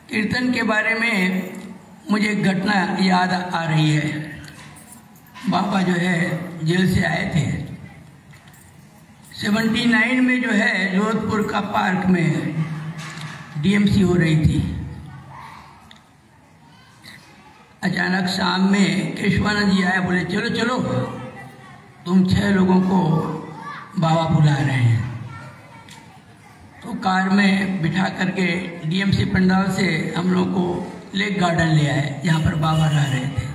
कीर्तन के बारे में मुझे एक घटना याद आ रही है। बाबा जो है जेल से आए थे। 79 में जो है जोधपुर का पार्क में डीएमसी हो रही थी। अचानक शाम में केशवानंद जी आए, बोले चलो चलो तुम 6 लोगों को बाबा बुला रहे हैं। तो कार में बिठा करके डीएमसी पंडाल से हम लोग को लेक गार्डन ले आए, जहाँ पर बाबा रह रहे थे।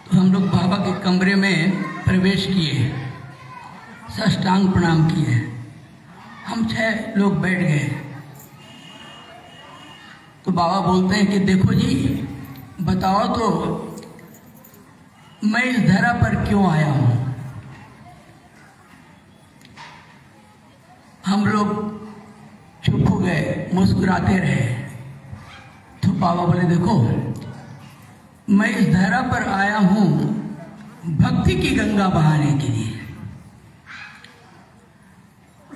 तो हम लोग बाबा के कमरे में प्रवेश किए, साष्टांग प्रणाम किए। हम 6 लोग बैठ गए। तो बाबा बोलते हैं कि देखो जी, बताओ तो मैं इस धरा पर क्यों आया हूं। हम लोग चुप हो गए, मुस्कुराते रहे। तो बाबा बोले देखो, मैं इस धरा पर आया हूं भक्ति की गंगा बहाने के लिए,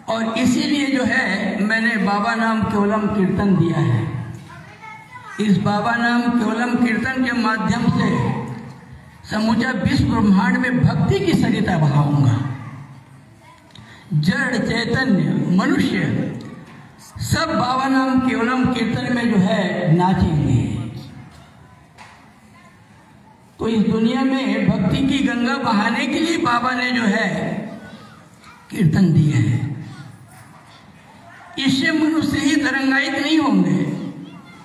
और इसीलिए जो है मैंने बाबा नाम केवलम कीर्तन दिया है। इस बाबा नाम केवलम कीर्तन के माध्यम से समूचा विश्व ब्रह्मांड में भक्ति की सरिता बहाऊंगा। जड़ चैतन्य मनुष्य सब बाबा नाम केवलम कीर्तन में जो है नाचेंगे। तो इस दुनिया में भक्ति की गंगा बहाने के लिए बाबा ने जो है कीर्तन दिए हैं। इससे मनुष्य ही तरंगायित नहीं होंगे,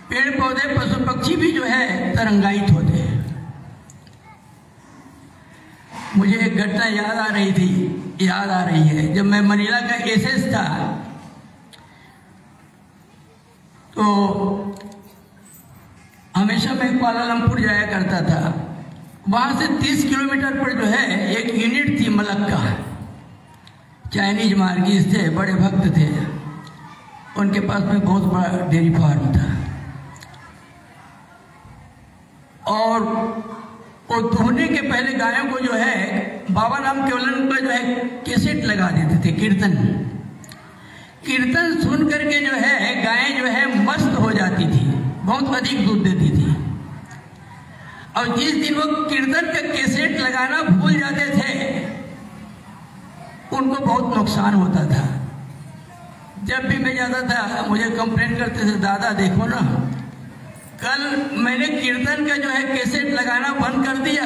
पेड़ पौधे पशु पक्षी भी जो है तरंगायित होते हैं। मुझे एक घटना याद आ रही है। जब मैं मनीला का एसएस था तो हमेशा मैं कुआलालंपुर जाया करता था। वहां से 30 किलोमीटर पर जो है एक यूनिट थी मलक्का। चाइनीज मार्गीज थे, बड़े भक्त थे। उनके पास में बहुत बड़ा डेयरी फार्म था, और वो धोने के पहले गायों को जो है बाबा नाम केवलम का जो है कैसेट लगा देते थे। कीर्तन सुन करके जो है गायें जो है मस्त हो जाती थी, बहुत अधिक दूध देती थी। और जिस दिन वो कीर्तन का कैसेट लगाना भूल जाते थे, उनको बहुत नुकसान होता था। जब भी मैं जाता था मुझे कंप्लेन करते थे, दादा देखो ना, कल मैंने कीर्तन का जो है कैसेट लगाना बंद कर दिया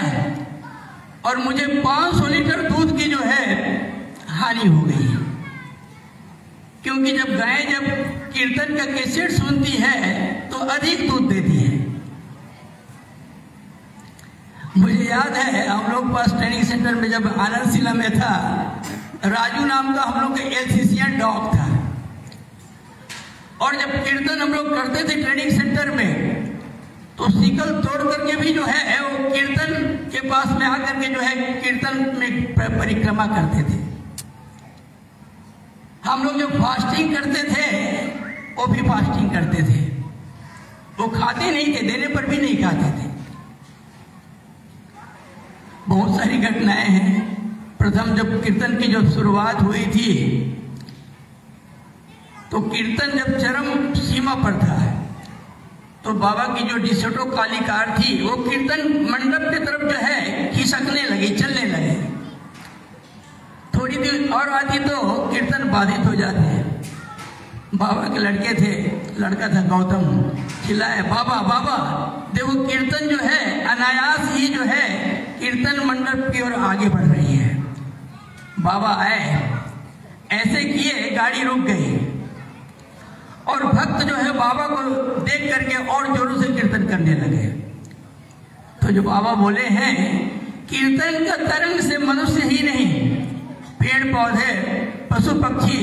और मुझे 500 लीटर दूध की जो है हानि हो गई। क्योंकि जब गाय जब कीर्तन का कैसेट सुनती है तो अधिक दूध देती है। मुझे याद है हम लोग पास ट्रेनिंग सेंटर में जब आनंद शिला में था, राजू नाम का हम लोग का एलसीसियन डॉग था। और जब कीर्तन हम लोग करते थे ट्रेनिंग सेंटर में, तो सिकल तोड़ करके भी जो है वो कीर्तन के पास में आकर के जो है कीर्तन में परिक्रमा करते थे। हम लोग जो फास्टिंग करते थे वो भी फास्टिंग करते थे। वो खाते नहीं थे, देने पर भी नहीं खाते थे। बहुत सारी घटनाएं हैं। प्रथम जब कीर्तन की जो शुरुआत हुई थी, तो कीर्तन जब चरम सीमा पर था, तो बाबा की जो डिसोटो काली कार थी वो कीर्तन मंडप की तरफ जो है खिसकने लगी, चलने लगे। थोड़ी देर और आती तो कीर्तन बाधित हो जाते। बाबा के लड़के थे, लड़का था गौतम, चिल्लाए बाबा बाबा देखो कीर्तन जो है अनायास ही जो है कीर्तन मंडप की ओर आगे बढ़ रही है। बाबा आए, ऐसे किए, गाड़ी रुक गई, और भक्त जो है बाबा को देख करके और जोरों से कीर्तन करने लगे। तो जो बाबा बोले हैं, कीर्तन का तरंग से मनुष्य ही नहीं, पेड़ पौधे पशु पक्षी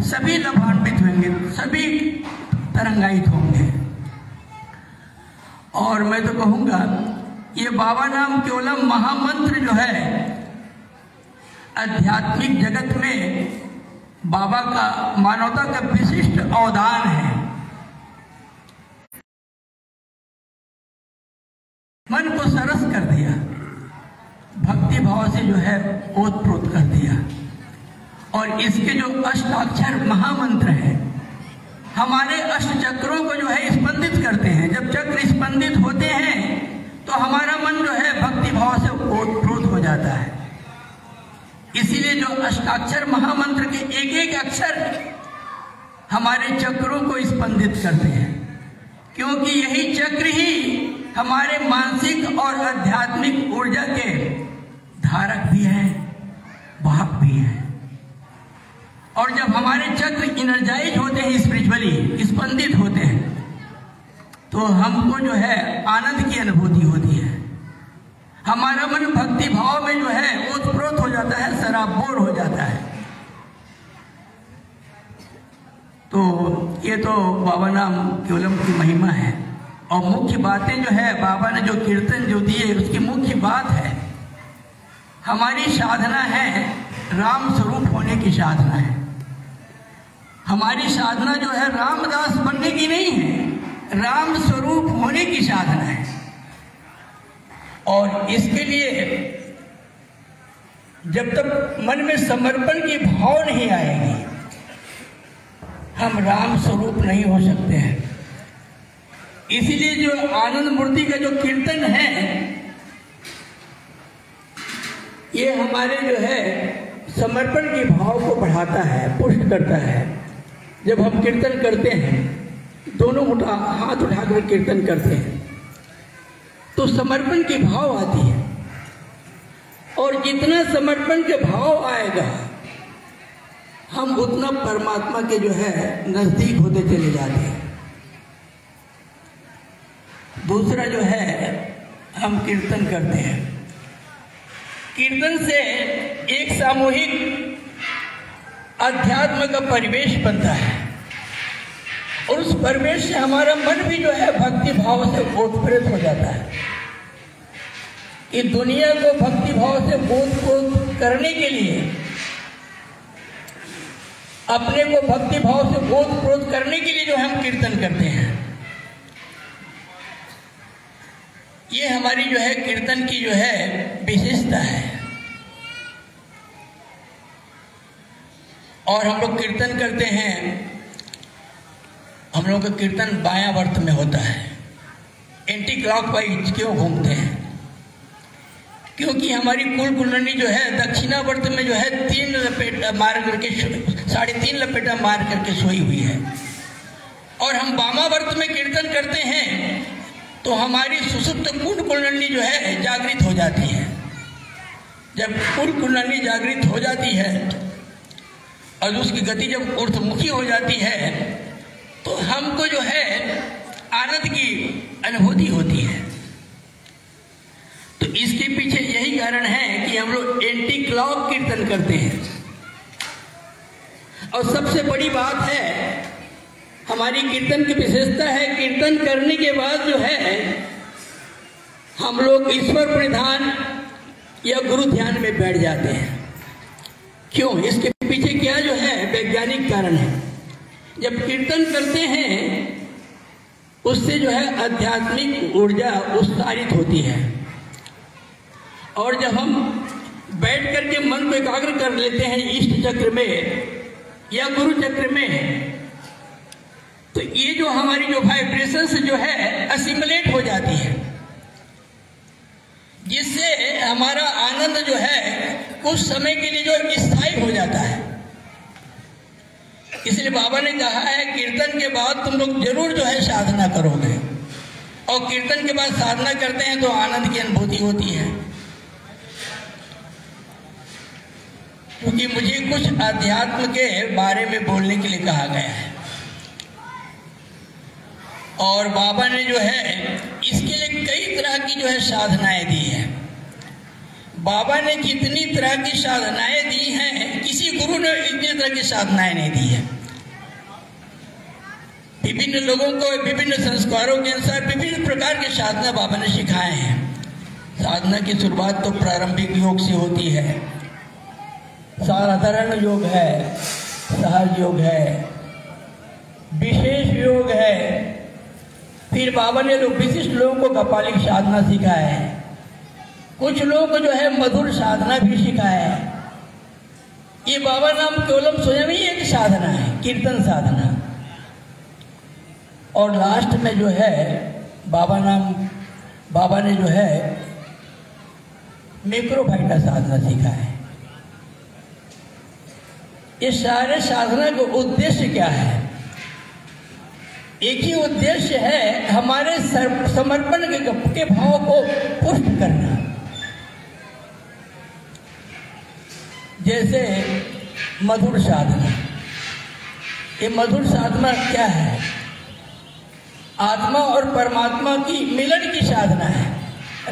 सभी लाभान्वित होंगे, सभी तरंगायित होंगे। और मैं तो कहूंगा ये बाबा नाम केवलम महामंत्र जो है आध्यात्मिक जगत में बाबा का मानवता का विशिष्ट अवदान है। मन को सरस कर दिया, भक्ति भाव से जो है ओतप्रोत कर दिया। और इसके जो अष्टाक्षर महामंत्र है हमारे अष्ट चक्रों को जो है स्पंदित करते हैं। जब चक्र स्पंदित होते हैं तो हमारा मन जो है भक्ति भाव से ओतप्रोत हो जाता है। इसीलिए जो अष्टाक्षर महामंत्र के एक एक अक्षर हमारे चक्रों को स्पंदित करते हैं, क्योंकि यही चक्र ही हमारे मानसिक और आध्यात्मिक ऊर्जा के धारक भी हैं, वाहक भी हैं। और जब हमारे चक्र इनर्जाइज होते हैं, स्पिरिचुअली स्पंदित होते हैं, तो हमको जो है आनंद की अनुभूति होती है। हमारा मन भक्ति भाव में जो है ओतप्रोत हो जाता है, सराबोर हो जाता है। तो ये तो बाबा नाम केवलम की महिमा है। और मुख्य बातें जो है बाबा ने जो कीर्तन जो दिए उसकी मुख्य बात है, हमारी साधना है राम स्वरूप होने की साधना है। हमारी साधना जो है रामदास बनने की नहीं है, राम स्वरूप होने की साधना है। और इसके लिए जब तक मन में समर्पण की भाव नहीं आएगी, हम राम स्वरूप नहीं हो सकते हैं। इसीलिए जो आनंद मूर्ति का जो कीर्तन है, ये हमारे जो है समर्पण के भाव को बढ़ाता है, पुष्ट करता है। जब हम कीर्तन करते हैं, दोनों हाथ उठाकर कीर्तन करते हैं, तो समर्पण के भाव आती है। और जितना समर्पण के भाव आएगा, हम उतना परमात्मा के जो है नजदीक होते चले जाते हैं। दूसरा जो है हम कीर्तन करते हैं, कीर्तन से एक सामूहिक अध्यात्म का परिवेश बनता है और उस परिवेश से हमारा मन भी जो है भक्ति भाव से ओतप्रोत हो जाता है। कि दुनिया को भक्ति भाव से ओतप्रोत करने के लिए, अपने को भक्ति भाव से ओतप्रोत करने के लिए जो हम कीर्तन करते हैं, ये हमारी जो है कीर्तन की जो है विशेषता है। और हम लोग कीर्तन करते हैं, हम लोग का कीर्तन बायां वर्त में होता है। एंटी क्लॉकवाइज क्यों घूमते हैं? क्योंकि हमारी कुल कुंडली जो है दक्षिणावर्त में जो है 3 लपेटा मार करके 3.5 लपेटा मार करके सोई हुई है। और हम वामावर्त में कीर्तन करते हैं तो हमारी सुषुप्त कुल कुंडली जो है जागृत हो जाती है। जब कुल कुंडली जागृत हो जाती है और उसकी गति जब ऊर्ध्वमुखी हो जाती है, तो हमको जो है आनंद की अनुभूति होती है। तो इसके पीछे यही कारण है कि हम लोग एंटी क्लॉक कीर्तन करते हैं। और सबसे बड़ी बात है, हमारी कीर्तन की विशेषता है, कीर्तन करने के बाद जो है हम लोग ईश्वर प्रणिधान या गुरु ध्यान में बैठ जाते हैं। क्यों? इसके पीछे क्या जो है वैज्ञानिक कारण है। जब कीर्तन करते हैं उससे जो है आध्यात्मिक ऊर्जा उत्साहित होती है। और जब हम बैठ करके मन को एकाग्र कर लेते हैं इष्ट चक्र में या गुरु चक्र में, तो ये जो हमारी जो वाइब्रेशंस जो है असिमुलेट हो जाती है, जिससे हमारा आनंद जो है कुछ समय के लिए जो स्थायी हो जाता है। इसलिए बाबा ने कहा है कीर्तन के बाद तुम लोग जरूर जो है साधना करोगे, और कीर्तन के बाद साधना करते हैं तो आनंद की अनुभूति होती है। क्योंकि मुझे कुछ अध्यात्म के बारे में बोलने के लिए कहा गया है, और बाबा ने जो है इसके लिए कई तरह की जो है साधनाएं दी है। बाबा ने जितनी तरह की साधनाएं दी हैं, किसी गुरु ने इतनी तरह की साधनाएं नहीं दी है। विभिन्न लोगों को विभिन्न संस्कारों के अनुसार विभिन्न प्रकार की साधना बाबा ने सिखाए हैं। साधना की शुरुआत तो प्रारंभिक योग से होती है, साधारण योग है, सहज योग है, विशेष योग है। फिर बाबा ने विशिष्ट लोगों को कपालिक साधना सिखाया है, कुछ लोगों को जो है मधुर साधना भी सिखाया है। ये बाबा नाम केवलम स्वयं ही एक साधना है, कीर्तन साधना। और लास्ट में जो है बाबा ने जो है मैक्रोफाइटा साधना सिखा है। इस सारे साधना का उद्देश्य क्या है? एक ही उद्देश्य है, हमारे समर्पण के भाव को पुष्ट करना। जैसे मधुर साधना, ये मधुर साधना क्या है? आत्मा और परमात्मा की मिलन की साधना है।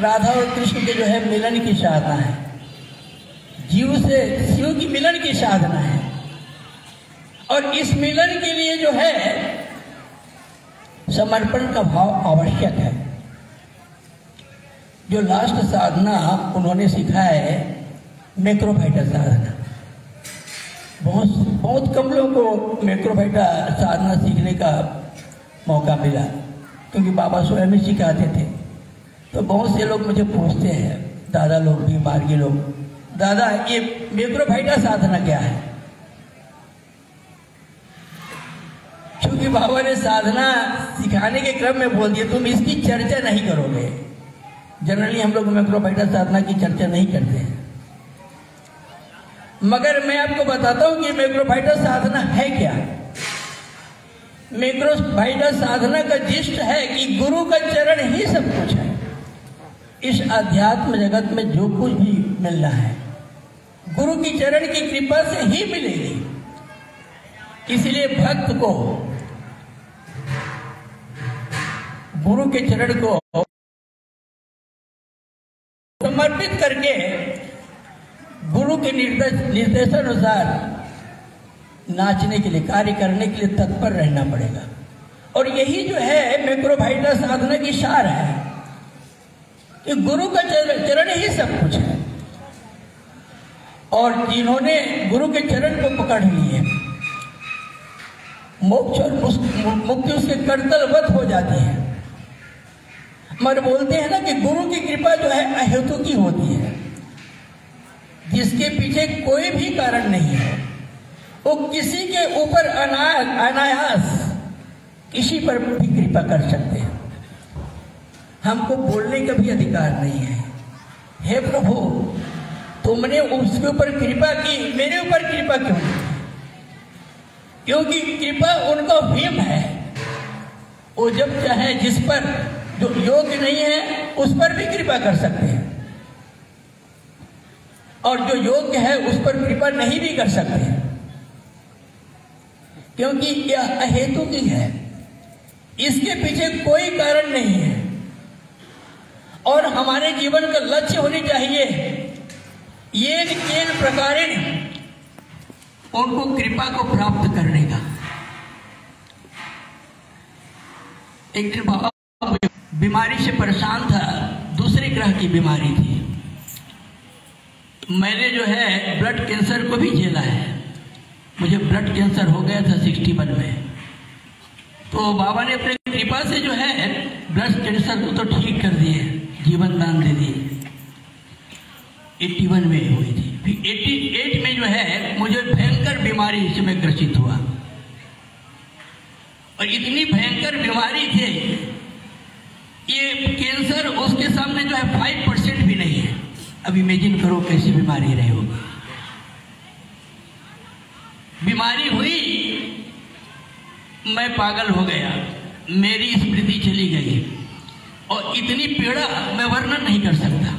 राधा और कृष्ण के जो है मिलन की साधना है, जीव से शिव की मिलन की साधना है। और इस मिलन के लिए जो है समर्पण का भाव आवश्यक है। जो लास्ट साधना उन्होंने सिखा है मैक्रोफाइटा साधना, बहुत कम लोगों को मैक्रोफाइटा साधना सीखने का मौका मिला, क्योंकि बाबा स्वयं ही सिखाते थे। तो बहुत से लोग मुझे पूछते हैं, दादा लोग भी, मार्गी लोग, दादा ये मैक्रोफाइटा साधना क्या है? क्योंकि बाबा ने साधना सिखाने के क्रम में बोल दिया तुम इसकी चर्चा नहीं करोगे। जनरली हम लोग मैक्रोफाइटा साधना की चर्चा नहीं करते हैं, मगर मैं आपको बताता हूं कि मैक्रोफाइटा साधना है क्या। मैक्रोफाइटा साधना का जिस्ट है कि गुरु का चरण ही सब कुछ है। इस आध्यात्म जगत में जो कुछ भी मिलना है गुरु की चरण की कृपा से ही मिलेगी। इसलिए भक्त को गुरु के चरण को समर्पित करके गुरु के निर्देशानुसार नाचने के लिए, कार्य करने के लिए तत्पर रहना पड़ेगा। और यही जो है मैक्रोफाइटा साधना की सार है कि गुरु का चरण ही सब कुछ है। और जिन्होंने गुरु के चरण को पकड़ लिए, मोक्ष और मुक्ति उसके करतलवत हो जाती है। मगर बोलते हैं ना कि गुरु की कृपा जो है अहेतु की होती है, जिसके पीछे कोई भी कारण नहीं है। वो किसी के ऊपर अनायास किसी पर भी कृपा कर सकते हैं। हमको बोलने का भी अधिकार नहीं है, हे प्रभु तुमने उसके ऊपर कृपा की, मेरे ऊपर कृपा क्यों नहीं? क्योंकि कृपा उनका भीम है। वो जब चाहे जिस पर जो योग्य नहीं है उस पर भी कृपा कर सकते हैं, और जो योग्य है उस पर कृपा नहीं भी कर सकते हैं, क्योंकि यह अहेतु की है। इसके पीछे कोई कारण नहीं है। और हमारे जीवन का लक्ष्य होनी चाहिए ये केन प्रकारेण उनको कृपा को प्राप्त करने का। एक दिन बाबा बीमारी से परेशान था, दूसरे ग्रह की बीमारी थी। मैंने जो है ब्लड कैंसर को भी झेला है। मुझे ब्लड कैंसर हो गया था 61 में। तो बाबा ने अपनी कृपा से जो है ब्लड कैंसर को तो ठीक कर दिए, जीवन दान दे दिए। 81 में हुई थी। फिर 88 में जो है मुझे भयंकर बीमारी से मैं ग्रसित हुआ, और इतनी भयंकर बीमारी थी, ये कैंसर उसके सामने जो है 5% भी नहीं है। अब इमेजिन करो कैसी बीमारी रही होगी। बीमारी हुई, मैं पागल हो गया, मेरी स्मृति चली गई, और इतनी पीड़ा मैं वर्णन नहीं कर सकता।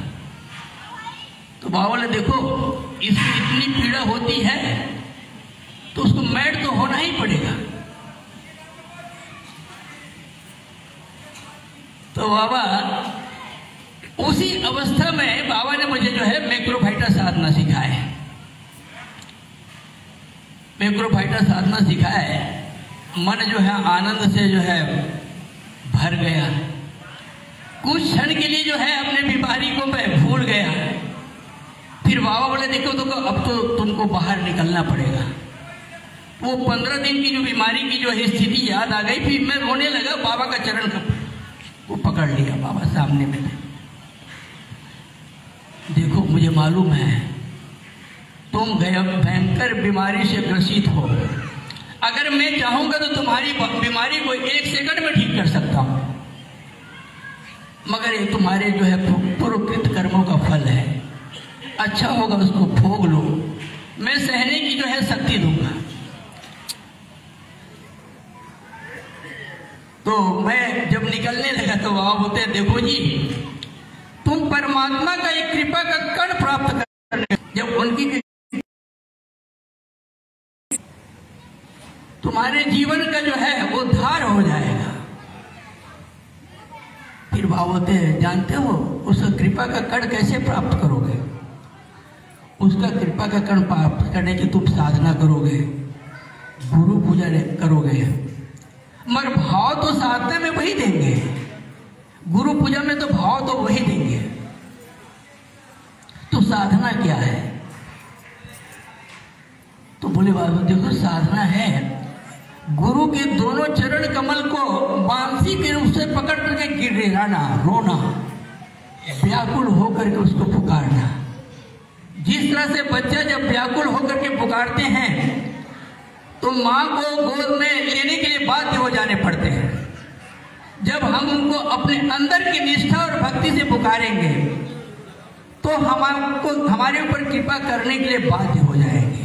तो बाबा ने देखो इसकी इतनी पीड़ा होती है तो उसको मैड तो होना ही पड़ेगा। तो बाबा उसी अवस्था में बाबा ने मुझे जो है मैक्रोफाइटा साधना सिखाया है। मैक्रोफाइटा साधना सिखाया है, मन जो है आनंद से जो है भर गया। कुछ क्षण के लिए जो है अपने बीमारी को मैं भूल गया। फिर बाबा बोले देखो अब तो तुमको बाहर निकलना पड़ेगा। वो 15 दिन की जो बीमारी की जो है स्थिति याद आ गई। फिर मैं रोने लगा, बाबा का चरण को पकड़ लिया। बाबा सामने में थे। देखो मुझे मालूम है तुम भयंकर बीमारी से ग्रसित हो, अगर मैं चाहूंगा तो तुम्हारी बीमारी को 1 सेकंड में ठीक कर सकता हूं, मगर ये तुम्हारे जो है पूर्वकृत कर्मों का फल है। अच्छा होगा उसको भोग लो, मैं सहने की जो है शक्ति दूंगा। तो मैं जब निकलने लगा तो बाबा बोलते हैं, देखो जी, तुम परमात्मा का एक कृपा का कण प्राप्त कर, जब उनकी तुम्हारे जीवन का जो है वो उद्धार हो जाएगा। फिर बाबा बोलते हैं, जानते हो उस कृपा का कण कैसे प्राप्त करोगे? उसका कृपा का कण प्राप्त करने की तुम साधना करोगे, गुरु पूजा करोगे, मगर भाव तो साधना में वही देंगे, गुरु पूजा में तो भाव तो वही देंगे। तो साधना क्या है? तो बोले बाबा देखो, साधना है गुरु के दोनों चरण कमल को बांसी के रूप से पकड़ करके गिड़गिड़ाना, रोना, व्याकुल होकर के उसको पुकारना। जिस तरह से बच्चा जब व्याकुल होकर के पुकारते हैं तो माँ को गोद में लेने के लिए बाध्य हो जाने पड़ते हैं। जब हम उनको अपने अंदर की निष्ठा और भक्ति से पुकारेंगे तो हमारे ऊपर कृपा करने के लिए बाध्य हो जाएंगे।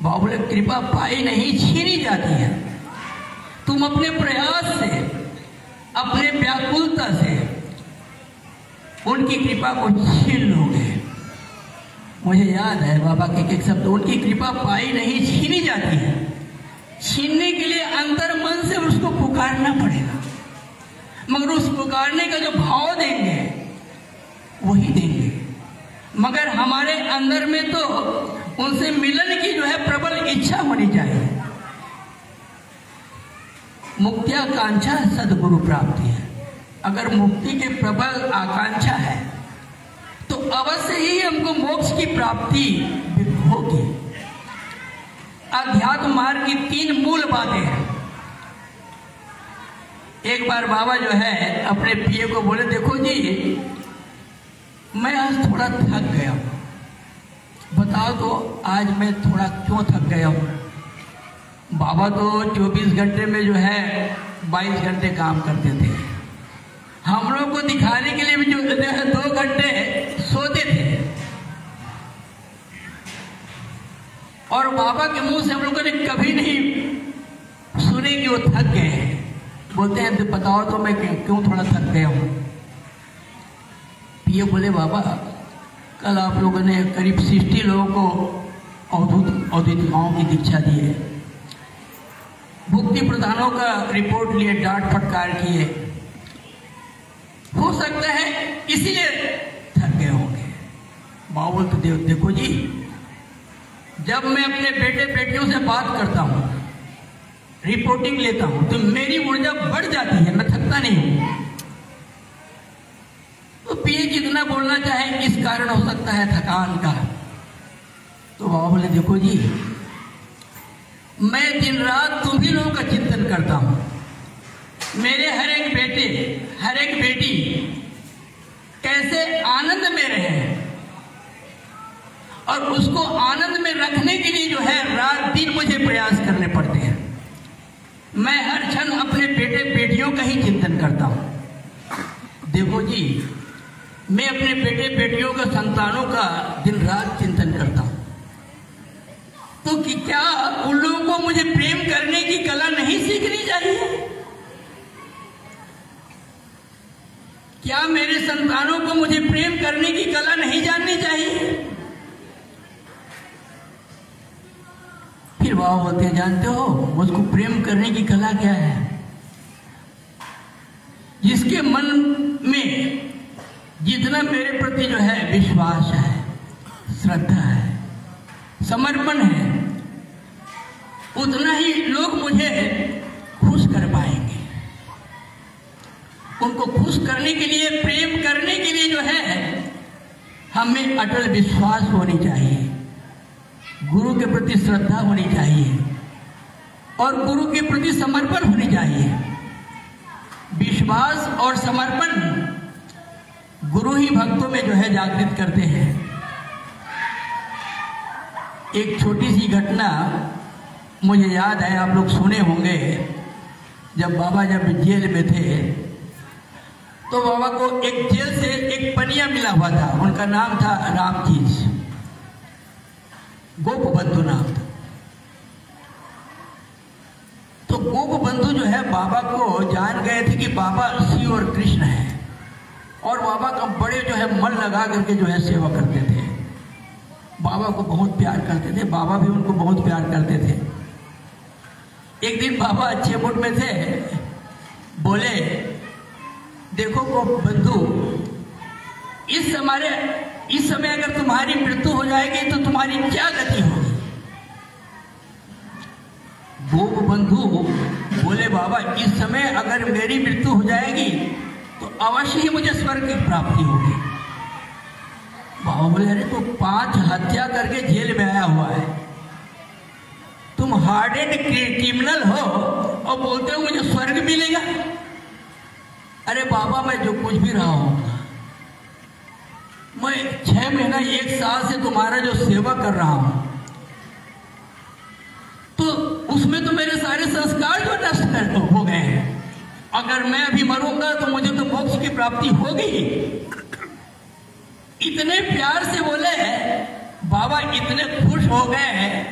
बाबा बोले, कृपा पाई नहीं, छीनी जाती है। तुम अपने प्रयास से, अपने व्याकुलता से उनकी कृपा को छीन लोगे। मुझे याद है बाबा के एक शब्द, उनकी कृपा पाई नहीं, छीनी जाती है। छीनने के लिए अंतर मन से उसको पुकारना पड़ेगा, मगर उस पुकारने का जो भाव देंगे वही देंगे। मगर हमारे अंदर में तो उनसे मिलन की जो है प्रबल इच्छा होनी चाहिए। मुक्त्याकांक्षा सदगुरु प्राप्ति है। अगर मुक्ति के प्रबल आकांक्षा है तो अवश्य ही हमको मोक्ष की प्राप्ति होगी। अध्यात्म मार्ग की 3 मूल बातें हैं। एक बार बाबा जो है अपने पिए को बोले, देखो जी, मैं आज थोड़ा थक गया हूं, बताओ तो आज मैं थोड़ा क्यों थक गया हूं। बाबा तो 24 घंटे में जो है 22 घंटे काम करते थे। हम लोग को दिखाने के लिए भी जो है 2 घंटे सोते थे। और बाबा के मुंह से हम लोगों ने कभी नहीं सुने कि वो थक गए हैं। बोलते हैं, तो बताओ तो मैं क्यों थोड़ा थक गया हूं। पिए बोले, बाबा कल आप लोगों ने करीब 60 लोगों को अवधूतिकाओं की दीक्षा दी है, भुक्ति प्रधानों का रिपोर्ट लिए, डांट फटकार किए, हो सकता है इसीलिए थक गए होंगे। बाबा बोलते, देखो जी, जब मैं अपने बेटे बेटियों से बात करता हूं, रिपोर्टिंग लेता हूं, तो मेरी ऊर्जा बढ़ जाती है, मैं थकता नहीं हूं। तो पिए जितना बोलना चाहे, इस कारण हो सकता है थकान का। तो बाबा बोले, देखो जी, मैं दिन रात तुम्ही लोगों का चिंतन करता हूं। मेरे हर एक बेटे, हर एक बेटी कैसे आनंद में रहे, और उसको आनंद में रखने के लिए जो है रात दिन मुझे प्रयास करने पड़ते हैं। मैं हर क्षण अपने बेटे बेटियों का ही चिंतन करता हूं। देखो जी, मैं अपने बेटे बेटियों का, संतानों का दिन रात चिंतन करता हूं। तो क्या उन लोगों को मुझे प्रेम करने की कला नहीं सीखनी चाहिए? क्या मेरे संतानों को मुझे प्रेम करने की कला नहीं जाननी चाहिए? फिर बाबा बोलते हैं, जानते हो मुझको प्रेम करने की कला क्या है? जिसके मन में जितना मेरे प्रति जो है विश्वास है, श्रद्धा है, समर्पण है, उतना ही लोग मुझे खुश कर पाएंगे। उनको खुश करने के लिए, प्रेम करने के लिए जो है हमें अटल विश्वास होनी चाहिए, गुरु के प्रति श्रद्धा होनी चाहिए और गुरु के प्रति समर्पण होनी चाहिए। विश्वास और समर्पण गुरु ही भक्तों में जो है जागृत करते हैं। एक छोटी सी घटना मुझे याद है, आप लोग सुने होंगे, जब बाबा जेल में थे तो बाबा को एक जेल से एक पनिया मिला हुआ था। उनका नाम था रामचीज, गोप बंधु नाम था। तो गोप बंधु जो है बाबा को जान गए थे कि बाबा शिव और कृष्ण है, और बाबा का बड़े जो है मन लगा करके जो है सेवा करते थे। बाबा को बहुत प्यार करते थे, बाबा भी उनको बहुत प्यार करते थे। एक दिन बाबा अच्छे मूड में थे, बोले देखो गोप बंधु, इस समय अगर तुम्हारी मृत्यु हो जाएगी तो तुम्हारी क्या गति होगी? गोप बंधु बोले बाबा, इस समय अगर मेरी मृत्यु हो जाएगी तो अवश्य ही मुझे स्वर्ग की प्राप्ति होगी। बाबा बोले अरे तो 5 हत्या करके जेल में आया हुआ है, तुम हार्डेड क्रिमिनल हो और बोलते हो मुझे स्वर्ग मिलेगा? अरे बाबा, मैं जो कुछ भी रहा हूं, मैं 6 महीना 1 साल से तुम्हारा जो सेवा कर रहा हूं, तो उसमें तो मेरे सारे संस्कार जो नष्ट हो गए हैं। अगर मैं अभी मरूंगा तो मुझे तो मोक्ष की प्राप्ति होगी। इतने प्यार से बोले बाबा, इतने खुश हो गए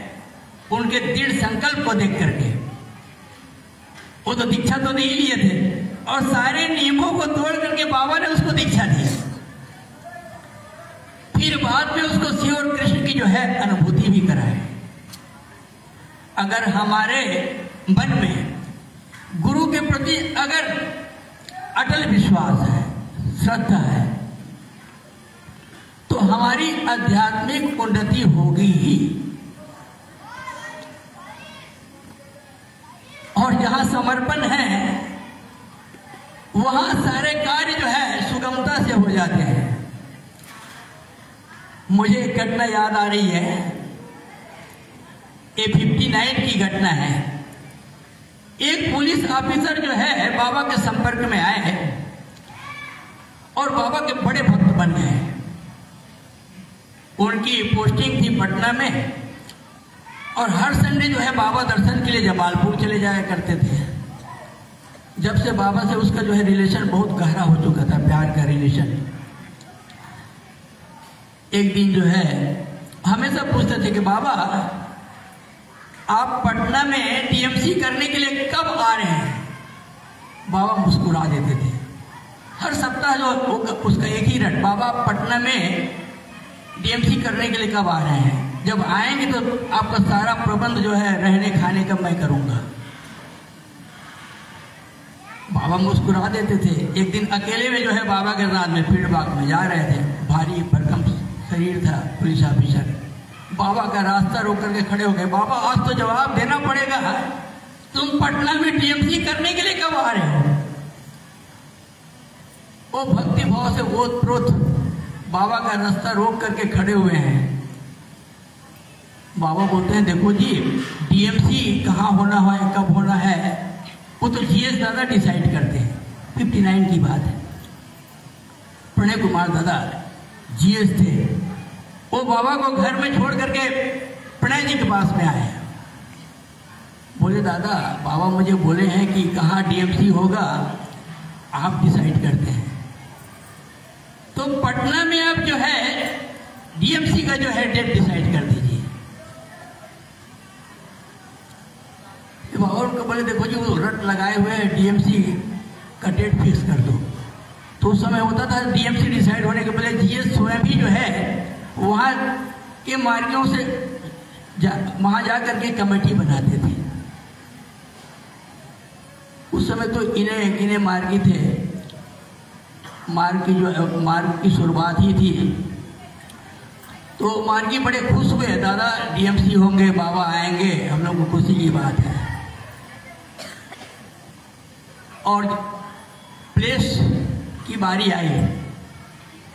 उनके दृढ़ संकल्प को देख करके। वो तो दीक्षा तो नहीं लिए थे, और सारे नियमों को तोड़ करके बाबा ने उसको दीक्षा दी। फिर बाद में उसको शिव और कृष्ण की जो है अनुभूति भी कराए। अगर हमारे मन में गुरु के प्रति अगर अटल विश्वास है, श्रद्धा है, तो हमारी आध्यात्मिक उन्नति होगी ही। और जहां समर्पण है वहां सारे कार्य जो है सुगमता से हो जाते हैं। मुझे एक घटना याद आ रही है, ये 59 की घटना है। एक पुलिस ऑफिसर जो है बाबा के संपर्क में आए हैं और बाबा के बड़े भक्त बन गए। उनकी पोस्टिंग थी पटना में, और हर संडे जो है बाबा दर्शन के लिए जमालपुर चले जाया करते थे। जब से बाबा से उसका जो है रिलेशन बहुत गहरा हो चुका था, प्यार का रिलेशन। एक दिन जो है हमेशा पूछते थे कि बाबा आप पटना में टीएमसी करने के लिए कब आ रहे हैं? बाबा मुस्कुरा देते थे। हर सप्ताह जो उसका एक ही रट, बाबा पटना में टीएमसी करने के लिए कब आ रहे हैं? जब आएंगे तो आपका सारा प्रबंध जो है रहने खाने का मैं करूंगा। बाबा मुस्कुरा देते थे। एक दिन अकेले में जो है बाबा के साथ में फील्ड बाग में जा रहे थे, भारी भरकम शरीर था पुलिस ऑफिसर। बाबा का रास्ता रोक करके खड़े हो गए। बाबा आज तो जवाब देना पड़ेगा, तुम पटना में टीएमसी करने के लिए कब आ रहे हो? वो भक्ति भाव से ओत प्रोत बाबा का रास्ता रोक करके खड़े हुए हैं। बाबा बोलते हैं देखो जी, टीएमसी कहाँ होना है, कब होना है, वो तो जीएस दादा डिसाइड करते हैं। 59 की बात है। प्रणय कुमार दादा जीएस थे। वो बाबा को घर में छोड़ करके प्रणय जी के पास में आए। बोले दादा, बाबा मुझे बोले हैं कि कहाँ टीएमसी होगा, आप डिसाइड करते हैं। तो पटना में आप जो है डीएमसी का जो है डेट डिसाइड कर दीजिए। बाबा उनको बोले देखो जी, वो रट लगाए हुए हैं, डीएमसी का डेट फिक्स कर दो। तो उस समय होता था डीएमसी डिसाइड होने के पहले जीएस स्वयं ही जो है वहाँ के मार्गियों से वहाँ जा करके कमेटी बनाते थे। उस समय तो इन्हें मार्गी थे, मार्ग की शुरुआत ही थी। तो मार्गी बड़े खुश हुए, दादा डीएमसी होंगे, बाबा आएंगे, हम लोग को खुशी की बात है। और प्लेस की बारी आई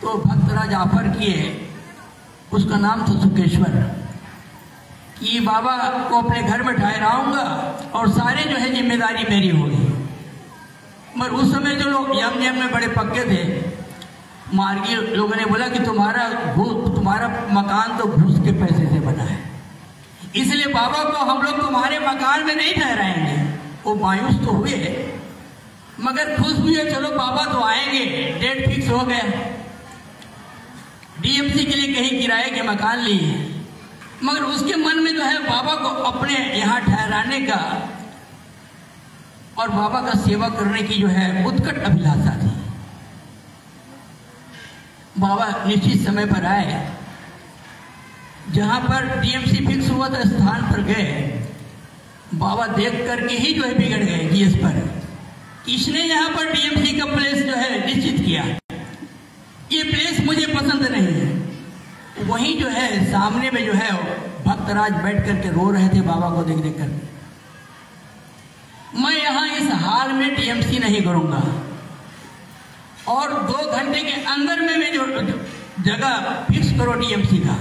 तो भक्तराज ऑफर किए, उसका नाम था सुकेश्वर, कि बाबा को अपने घर में ठहराऊंगा और सारे जो है जिम्मेदारी मेरी होगी। मगर उस समय जो लोग यम में बड़े पक्के थे, मार्गी लोगों ने बोला कि तुम्हारा मकान तो घूस के पैसे से बना है, इसलिए बाबा को हम लोग तुम्हारे मकान में नहीं ठहराएंगे। वो मायूस तो हुए मगर खुश हुए, चलो बाबा तो आएंगे, डेट फिक्स हो गया। डीएमसी के लिए कहीं किराए के मकान लिए, मगर उसके मन में जो है बाबा को अपने यहाँ ठहराने का और बाबा का सेवा करने की जो है उत्कट अभिलाषा थी। बाबा निश्चित समय पर आए, जहां पर डीएमसी फिक्स हुआ था स्थान पर गए। बाबा देख करके ही जो है बिगड़ गए जीएस पर, किसने यहाँ पर डीएमसी का प्लेस जो है निश्चित किया, ये प्लेस मुझे पसंद नहीं है। वहीं जो है सामने में जो है भक्तराज बैठ करके रो रहे थे बाबा को देख देख कर। मैं यहाँ इस हाल में डीएमसी नहीं करूंगा और 2 घंटे के अंदर में जो जगह फिक्स करो डीएमसी का।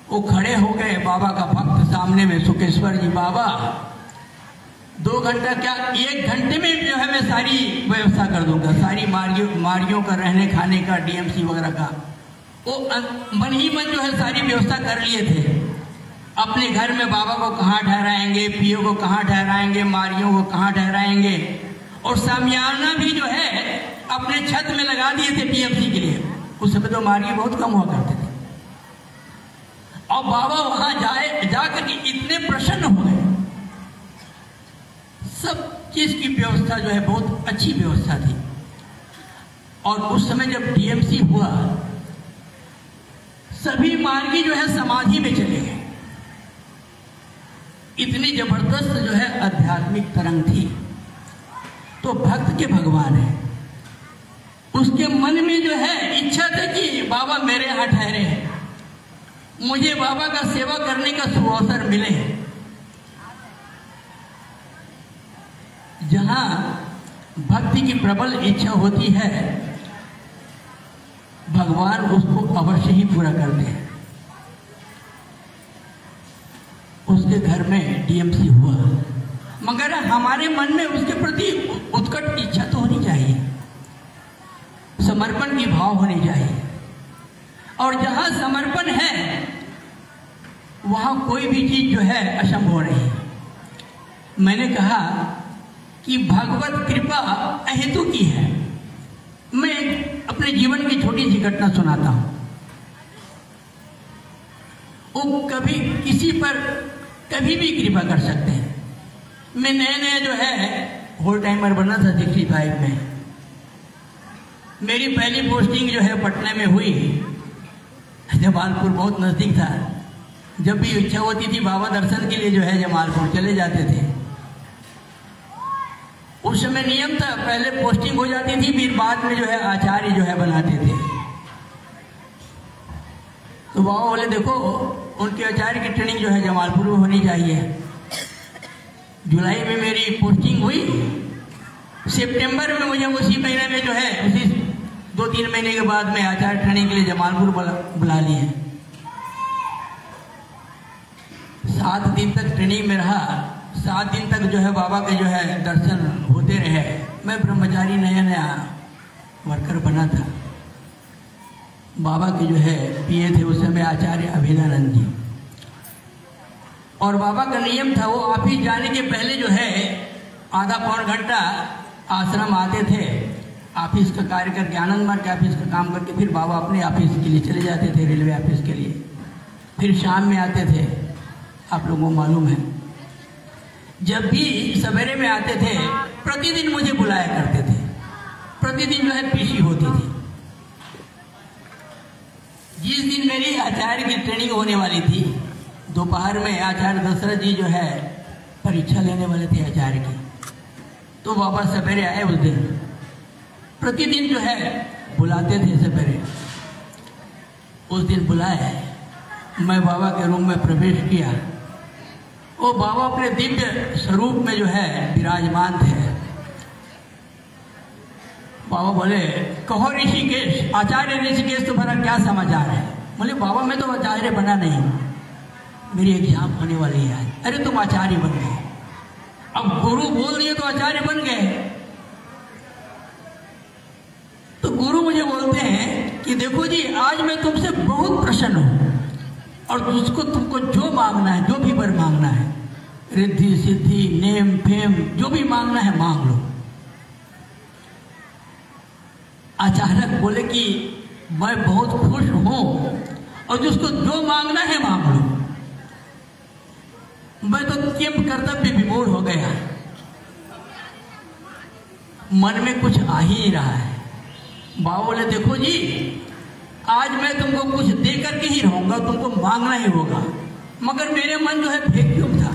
वो खड़े हो गए बाबा का भक्त सामने में, सुकेश्वर जी। बाबा 2 घंटा क्या, 1 घंटे में जो है मैं सारी व्यवस्था कर दूंगा, सारी मारियों का रहने खाने का, डीएमसी वगैरह का। वो मन ही मन जो है सारी व्यवस्था कर लिए थे। अपने घर में बाबा को कहाँ ठहराएंगे, पीओ को कहाँ ठहराएंगे, मारियों को कहाँ ठहराएंगे, और सामियाना भी जो है अपने छत में लगा दिए थे डीएमसी के लिए। उस समय तो मारिये बहुत कम हुआ करते थे। और बाबा वहां जाकर के इतने प्रसन्न हो गए। सब चीज की व्यवस्था जो है बहुत अच्छी व्यवस्था थी। और उस समय जब डीएमसी हुआ, सभी मार्गी जो है समाधि में चले गए। इतनी जबरदस्त जो है आध्यात्मिक तरंग थी। तो भक्त के भगवान है, उसके मन में जो है इच्छा थी कि बाबा मेरे यहाँ ठहरे, मुझे बाबा का सेवा करने का सुअवसर मिले। जहां भक्ति की प्रबल इच्छा होती है, भगवान उसको अवश्य ही पूरा करते हैं। उसके घर में डीएमसी हुआ, मगर हमारे मन में उसके प्रति उत्कट इच्छा तो होनी चाहिए, समर्पण की भाव होनी चाहिए। और जहां समर्पण है वहां कोई भी चीज जो है असंभव नहीं। मैंने कहा कि भगवत कृपा अहेतु की है। मैं अपने जीवन की छोटी सी घटना सुनाता हूं। वो कभी किसी पर कभी भी कृपा कर सकते हैं। मैं नया जो है होल टाइमर बना था 65 में। मेरी पहली पोस्टिंग जो है पटना में हुई। जमालपुर बहुत नजदीक था। जब भी इच्छा होती थी बाबा दर्शन के लिए जो है जमालपुर चले जाते थे। उस समय नियम था, पहले पोस्टिंग हो जाती थी, फिर बाद में जो है आचार्य जो है बनाते थे। तो बाबा बोले देखो उनके आचार्य की ट्रेनिंग जो है जमालपुर में होनी चाहिए। जुलाई में मेरी पोस्टिंग हुई। सितंबर में मुझे उसी महीने में जो है उसी 2-3 महीने के बाद में आचार्य ट्रेनिंग के लिए जमालपुर बुला लिए। 7 दिन तक ट्रेनिंग में रहा। 7 दिन तक जो है बाबा के जो है दर्शन होते रहे। मैं ब्रह्मचारी नया वर्कर बना था। बाबा के जो है पीए थे उस समय आचार्य अभिलानंद जी। और बाबा का नियम था वो ऑफिस जाने के पहले जो है आधा पौन घंटा आश्रम आते थे, ऑफिस का कार्य करके आनंद मार्ग के ऑफिस का काम करके फिर बाबा अपने ऑफिस के लिए चले जाते थे, रेलवे ऑफिस के लिए। फिर शाम में आते थे। आप लोगों को मालूम है जब भी सवेरे में आते थे प्रतिदिन मुझे बुलाया करते थे। प्रतिदिन जो है पीसी होती थी। जिस दिन मेरी आचार्य की ट्रेनिंग होने वाली थी, दोपहर में आचार्य दशरथ जी जो है परीक्षा लेने वाले थे आचार्य की। तो बाबा सवेरे आए उस दिन। प्रतिदिन जो है बुलाते थे सवेरे। उस दिन बुलाए, मैं बाबा के रूम में प्रवेश किया। वो बाबा अपने दिव्य स्वरूप में जो है विराजमान थे। बाबा बोले कहो ऋषिकेश, आचार्य ऋषिकेश तुम्हारा क्या समाचार है? बोले बाबा मैं तो आचार्य बना नहीं, मेरी एग्जाम होने वाली है। अरे तुम आचार्य बन गए। अब गुरु बोल दिए तो आचार्य बन गए। तो गुरु मुझे बोलते हैं कि देखो जी आज मैं तुमसे बहुत प्रसन्न हूं। और उसको तुमको जो मांगना है, जो भी वर मांगना है, रिद्धि सिद्धि नेम फेम जो भी मांगना है मांग लो। अचानक बोले कि मैं बहुत खुश हूं और जिसको जो मांगना है मांग लो। मैं तो किम कर्तव्य विमूढ़ हो गया, मन में कुछ आ ही नहीं रहा है। बाबा बोले देखो जी, आज मैं तुमको कुछ दे करके ही रहूंगा, तुमको मांगना ही होगा। मगर मेरे मन जो है वैक्यूम था,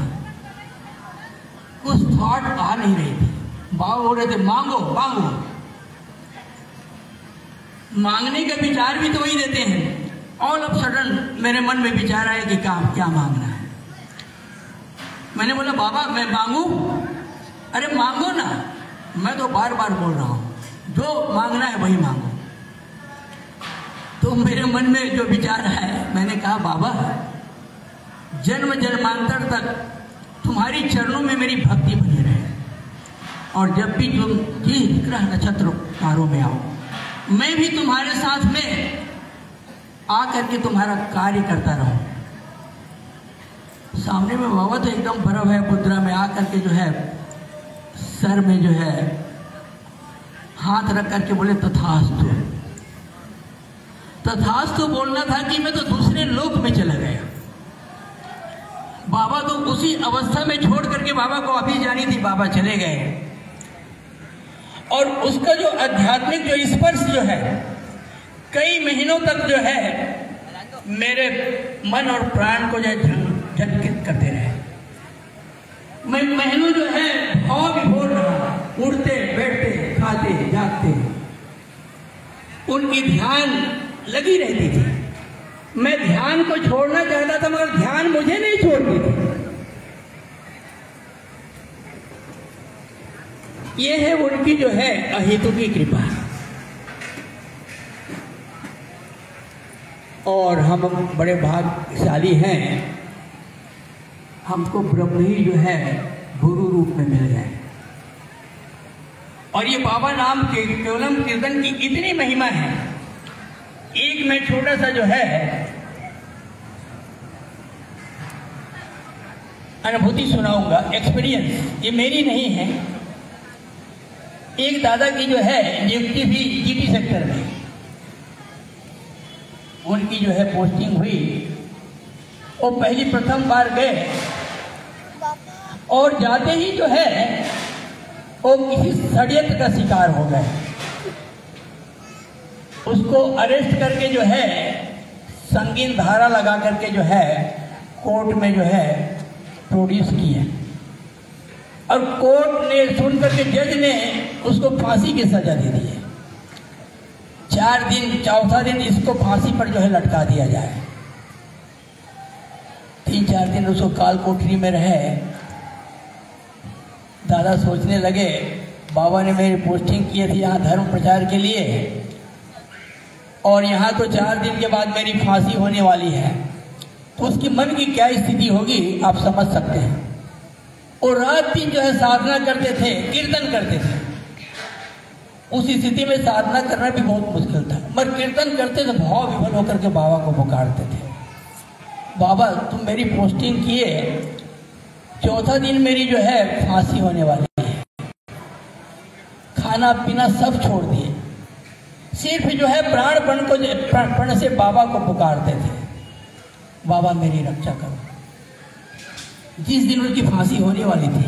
कुछ थॉट आ नहीं रही थी। बाबा बोल रहे थे मांगो मांगो। मांगने का विचार भी तो वही देते हैं। ऑल ऑफ सडन मेरे मन में विचार आया कि क्या मांगना है। मैंने बोला बाबा मैं मांगू? अरे मांगो ना, मैं तो बार बार बोल रहा हूं, जो मांगना है वही मांगो। तो मेरे मन में जो विचार है, मैंने कहा बाबा जन्म जन्मांतर तक तुम्हारी चरणों में मेरी भक्ति बनी रहे, और जब भी तुम जिस ग्रह नक्षत्रों में आओ, मैं भी तुम्हारे साथ में आकर के तुम्हारा कार्य करता रहूं। सामने में बाबा तो एकदम बर्फ है मुद्रा में आकर के जो है सर में जो है हाथ रख करके बोले तथास्तु। तथास्तु बोलना था कि मैं तो दूसरे लोक में चला गया। बाबा तो उसी अवस्था में छोड़ करके बाबा को अभी जानी थी, बाबा चले गए। और उसका जो आध्यात्मिक जो स्पर्श जो है कई महीनों तक जो है मेरे मन और प्राण को जो है झटकित करते रहे। मैं महीनों जो है भाव विभोर रहा, उड़ते बैठते खाते जागते, उनकी ध्यान लगी रहती थी। मैं ध्यान को छोड़ना चाहता था मगर ध्यान मुझे नहीं छोड़ती थी। ये है उनकी जो है अहेतु की कृपा। और हम बड़े भाग्यशाली हैं, हमको ब्रह्म ही जो है गुरु रूप में मिल गए। और ये बाबा नाम के केवलम कीर्तन की इतनी महिमा है। एक मैं छोटा सा जो है अनुभूति सुनाऊंगा, एक्सपीरियंस, ये मेरी नहीं है। एक दादा की जो है नियुक्ति भी जीटी सेक्टर में, उनकी जो है पोस्टिंग हुई। वो पहली प्रथम बार गए और जाते ही जो है वो किसी षड्यंत्र का शिकार हो गए। उसको अरेस्ट करके जो है संगीन धारा लगा करके जो है कोर्ट में जो है प्रोड्यूस किए, और कोर्ट ने सुन करके जज ने उसको फांसी की सजा दे दी है। 4 दिन, चौथा दिन इसको फांसी पर जो है लटका दिया जाए। 3-4 दिन उसको काल कोठरी में रहे। दादा सोचने लगे बाबा ने मेरी पोस्टिंग की थी यहाँ धर्म प्रचार के लिए, और यहाँ तो 4 दिन के बाद मेरी फांसी होने वाली है, तो उसकी मन की क्या स्थिति होगी आप समझ सकते हैं। और रात दिन जो है साधना करते थे, कीर्तन करते थे। उस स्थिति में साधना करना भी बहुत मुश्किल था, मगर कीर्तन करते थे, भाव विभोर होकर के बाबा को पुकारते थे। बाबा तुम मेरी पोस्टिंग किए, चौथा दिन मेरी जो है फांसी होने वाली है। खाना पीना सब छोड़ दिए, सिर्फ जो है प्राण से बाबा को पुकारते थे, बाबा मेरी रक्षा करो। जिस दिन उनकी फांसी होने वाली थी,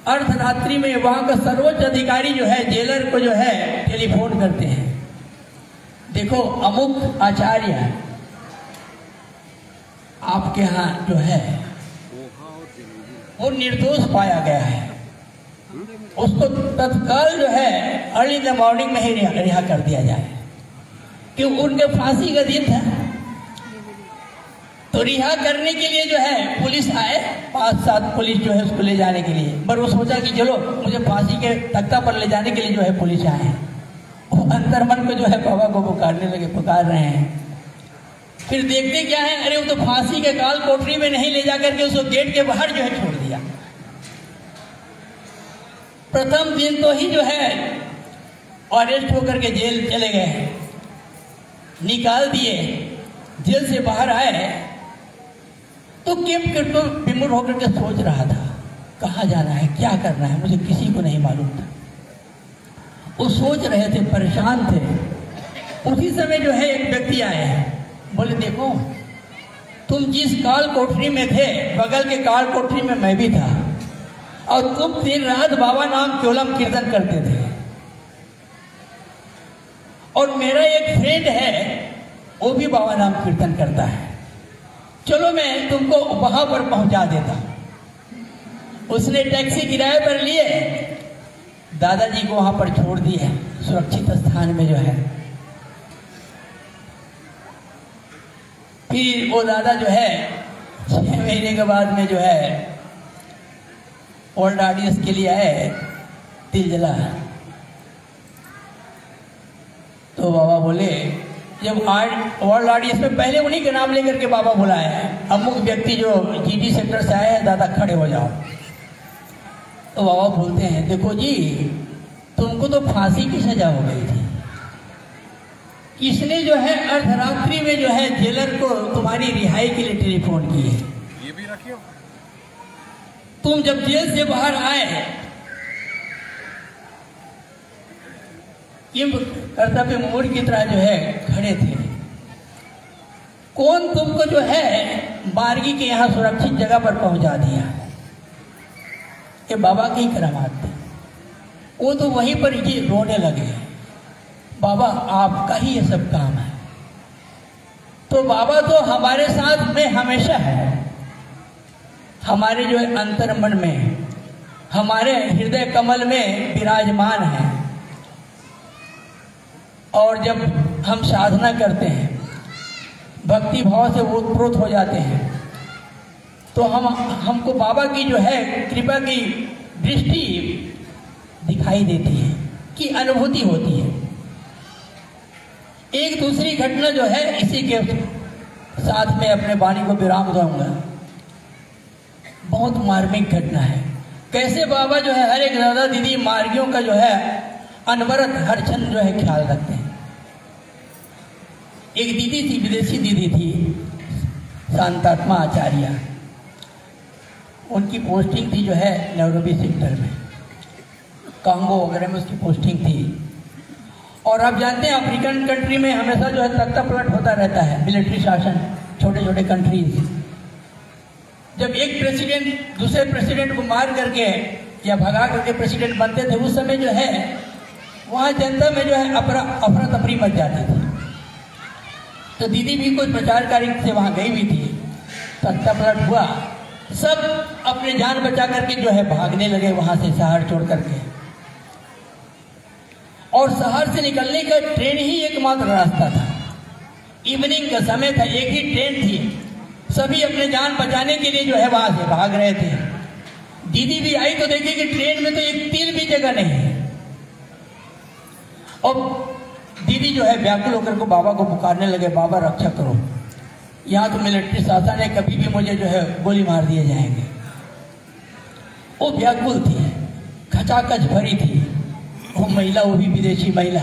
अर्धरात्रि में वहां का सर्वोच्च अधिकारी जो है जेलर को जो है टेलीफोन करते हैं, देखो अमुक आचार्य आपके यहाँ जो है वो निर्दोष पाया गया है, उसको तत्काल जो है अर्ली इन द मॉर्निंग में ही रिहा कर दिया जाए, कि उनके फांसी का दिन था। तो रिहा करने के लिए जो है पुलिस आए, 5-7 पुलिस जो है उसको ले जाने के लिए। पर वो सोचा कि चलो मुझे फांसी के तख्ता पर ले जाने के लिए जो है पुलिस आए। वो अंतर मन को जो है बाबा को पुकारने लगे, पुकार रहे हैं। फिर देखते क्या है, अरे वो तो फांसी के काल कोठरी में नहीं ले जाकर के उसको गेट के बाहर जो है छोड़ दिया। प्रथम दिन तो ही जो है अरेस्ट होकर के जेल चले गए, निकाल दिए। जेल से बाहर आए तो कैंप कीर्तन विमुख होकर के सोच रहा था कहाँ जाना है, क्या करना है, मुझे किसी को नहीं मालूम था। वो सोच रहे थे, परेशान थे। उसी समय जो है एक व्यक्ति आए हैं, बोले देखो तुम जिस काल कोठरी में थे, बगल के काल कोठरी में मैं भी था, और तुम दिन रात बाबा नाम केवलम कीर्तन करते थे, और मेरा एक फ्रेंड है वो भी बाबा नाम कीर्तन करता है, चलो मैं तुमको वहां पर पहुंचा देता हूं। उसने टैक्सी किराए पर लिए, दादाजी को वहां पर छोड़ दिए सुरक्षित स्थान में जो है। फिर वो दादा जो है 6 महीने के बाद में जो है ओल्ड ऑडियंस के लिए आए तिलजला। तो बाबा बोले, जब वर्ल्ड ऑडियंस में पहले उन्हीं के नाम लेकर के बाबा बुलाए हैं, अमुक व्यक्ति जो जीडी सेक्टर से आए हैं, दादा खड़े हो जाओ। तो बाबा बोलते हैं, देखो जी तुमको तो फांसी की सजा हो गई थी, इसने जो है अर्धरात्रि में जो है जेलर को तुम्हारी रिहाई के लिए टेलीफोन किए। ये भी रखियो। तुम जब जेल से बाहर आए, कर्तव्य मोड़ की तरह जो है खड़े थे, कौन तुमको जो है बारगी के यहाँ सुरक्षित जगह पर पहुंचा दिया? ये बाबा के ही करामात थे। वो तो वहीं पर ही रोने लगे, बाबा आपका ही ये सब काम है। तो बाबा तो हमारे साथ में हमेशा है, हमारे जो है अंतर्मन में, हमारे हृदय कमल में विराजमान है। और जब हम साधना करते हैं, भक्ति भाव से ओतप्रोत हो जाते हैं, तो हमको बाबा की जो है कृपा की दृष्टि दिखाई देती है, कि अनुभूति होती है। एक दूसरी घटना जो है इसी के साथ में अपने वाणी को विराम दूंगा। बहुत मार्मिक घटना है, कैसे बाबा जो है हर एक दादा दीदी मार्गियों का जो है अनवरत हर क्षण जो है ख्याल रखते हैं। एक दीदी थी, विदेशी दीदी थी, शांतात्मा आचार्य। उनकी पोस्टिंग थी जो है नैरोबी सेक्टर में, कांगो वगैरह में उसकी पोस्टिंग थी। और आप जानते हैं अफ्रीकन कंट्री में हमेशा जो है तख्ता पलट होता रहता है, मिलिट्री शासन, छोटे छोटे कंट्रीज। जब एक प्रेसिडेंट दूसरे प्रेसिडेंट को मार करके या भगा करके प्रेसिडेंट बनते थे, उस समय जो है वहाँ जनता में जो है अफरा तफरी मच जाती थी। तो दीदी भी कोई प्रचार कार्य से वहाँ गई हुई थी, तख्ता पलट हुआ, सब अपने जान बचा करके जो है भागने लगे वहाँ से, शहर छोड़ करके। और शहर से निकलने का ट्रेन ही एकमात्र रास्ता था, इवनिंग का समय था, एक ही ट्रेन थी, सभी अपने जान बचाने के लिए जो है वहां से भाग रहे थे। दीदी भी आई तो देखी कि ट्रेन में तो एक तिल भी जगह नहीं है। और दीदी जो है व्याकुल होकर को बाबा को पुकारने लगे, बाबा रक्षा करो, यहाँ तो मिलिट्री शासन है, कभी भी मुझे जो है गोली मार दिए जाएंगे। वो व्याकुल थी, खचाखच भरी थी, वो महिला, वो भी विदेशी महिला।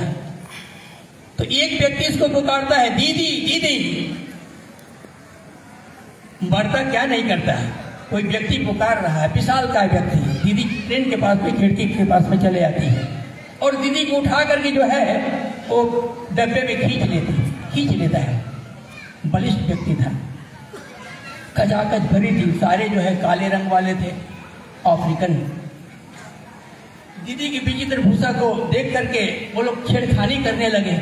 तो एक व्यक्ति इसको पुकारता है, दीदी दीदी। मरता क्या नहीं करता है, कोई व्यक्ति पुकार रहा है, विशाल का व्यक्ति। दीदी ट्रेन के पास में, खिड़की के पास में चले आती है और दीदी को उठा करके जो है वो डब्बे में खींच लेता है। बलिष्ठ व्यक्ति था, खचाखच भरी थी, सारे जो है काले रंग वाले थे, अफ्रीकन। दीदी की विचित्र भूषा को देख करके वो लोग छेड़खानी करने लगे।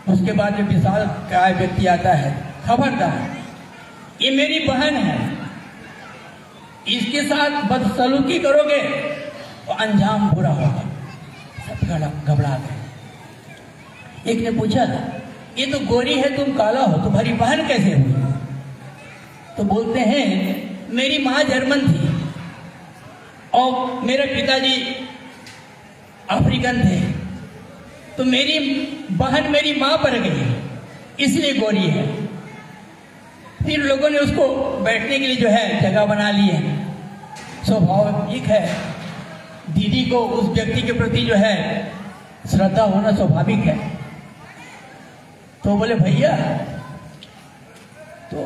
उसके बाद जो विशाल काय व्यक्ति आता है, खबरदार ये मेरी बहन है, इसके साथ बदसलूकी करोगे तो अंजाम बुरा होगा। सब घबरा गए। एक ने पूछा, ये तो गोरी है, तुम काला हो, तुम्हारी बहन कैसे हुई? तो बोलते हैं, मेरी माँ जर्मन थी और मेरे पिताजी अफ्रीकन थे, तो मेरी बहन मेरी माँ पर गई, इसलिए गोरी है। फिर लोगों ने उसको बैठने के लिए जो है जगह बना ली है। स्वाभाविक है, दीदी को उस व्यक्ति के प्रति जो है श्रद्धा होना स्वाभाविक है। तो बोले भैया, तो